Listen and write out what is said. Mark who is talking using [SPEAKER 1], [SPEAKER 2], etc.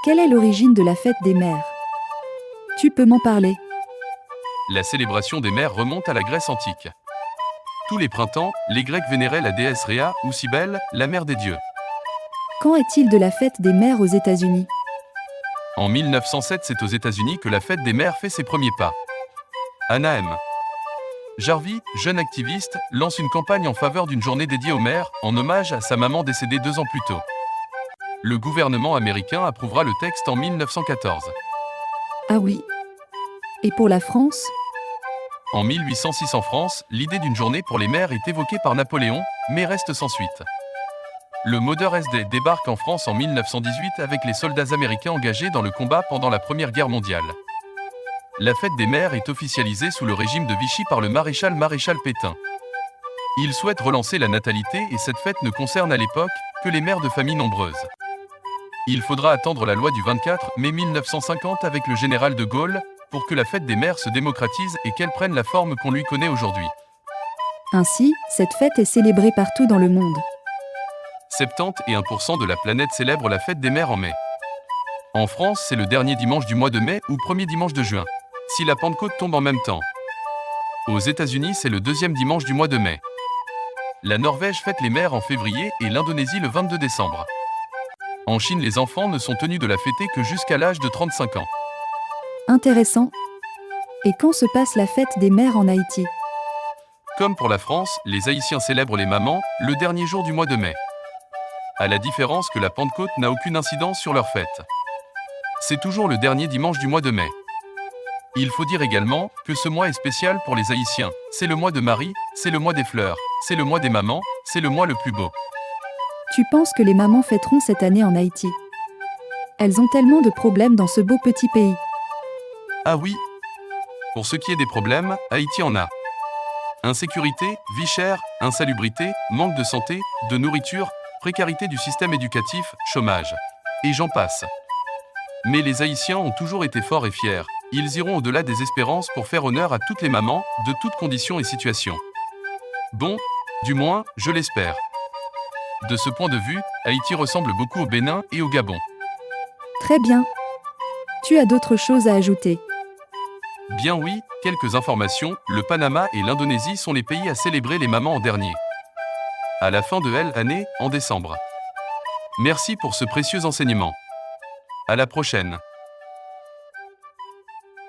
[SPEAKER 1] Quelle est l'origine de la fête des mères? Tu peux m'en parler?
[SPEAKER 2] La célébration des mères remonte à la Grèce antique. Tous les printemps, les Grecs vénéraient la déesse Rhea ou Cybèle, la mère des dieux.
[SPEAKER 1] Quand est-il de la fête des mères aux États-Unis?
[SPEAKER 2] En 1907, c'est aux États-Unis que la fête des mères fait ses premiers pas. Anna M. Jarvis, jeune activiste, lance une campagne en faveur d'une journée dédiée aux mères, en hommage à sa maman décédée 2 ans plus tôt. Le gouvernement américain approuvera le texte en 1914.
[SPEAKER 1] Ah oui. Et pour la France?
[SPEAKER 2] En 1806 en France, l'idée d'une journée pour les mères est évoquée par Napoléon, mais reste sans suite. Le Modeur SD débarque en France en 1918 avec les soldats américains engagés dans le combat pendant la Première Guerre mondiale. La fête des mères est officialisée sous le régime de Vichy par le maréchal Pétain. Il souhaite relancer la natalité et cette fête ne concerne à l'époque que les mères de familles nombreuses. Il faudra attendre la loi du 24 mai 1950 avec le général de Gaulle pour que la fête des mères se démocratise et qu'elle prenne la forme qu'on lui connaît aujourd'hui.
[SPEAKER 1] Ainsi, cette fête est célébrée partout dans le monde.
[SPEAKER 2] 71% de la planète célèbre la fête des mères en mai. En France, c'est le dernier dimanche du mois de mai ou premier dimanche de juin, si la Pentecôte tombe en même temps. Aux États-Unis, c'est le deuxième dimanche du mois de mai. La Norvège fête les mères en février et l'Indonésie le 22 décembre. En Chine, les enfants ne sont tenus de la fêter que jusqu'à l'âge de 35 ans.
[SPEAKER 1] Intéressant. Et quand se passe la fête des mères en Haïti?
[SPEAKER 2] Comme pour la France, les Haïtiens célèbrent les mamans le dernier jour du mois de mai. À la différence que la Pentecôte n'a aucune incidence sur leur fête. C'est toujours le dernier dimanche du mois de mai. Il faut dire également que ce mois est spécial pour les Haïtiens. C'est le mois de Marie, c'est le mois des fleurs, c'est le mois des mamans, c'est le mois le plus beau.
[SPEAKER 1] Tu penses que les mamans fêteront cette année en Haïti? Elles ont tellement de problèmes dans ce beau petit pays.
[SPEAKER 2] Ah oui. Pour ce qui est des problèmes, Haïti en a. Insécurité, vie chère, insalubrité, manque de santé, de nourriture, précarité du système éducatif, chômage. Et j'en passe. Mais les Haïtiens ont toujours été forts et fiers. Ils iront au-delà des espérances pour faire honneur à toutes les mamans, de toutes conditions et situations. Bon, du moins, je l'espère. De ce point de vue, Haïti ressemble beaucoup au Bénin et au Gabon.
[SPEAKER 1] Très bien. Tu as d'autres choses à ajouter?
[SPEAKER 2] Bien oui, quelques informations, le Panama et l'Indonésie sont les pays à célébrer les mamans en dernier. À la fin de l'année, en décembre. Merci pour ce précieux enseignement. À la prochaine.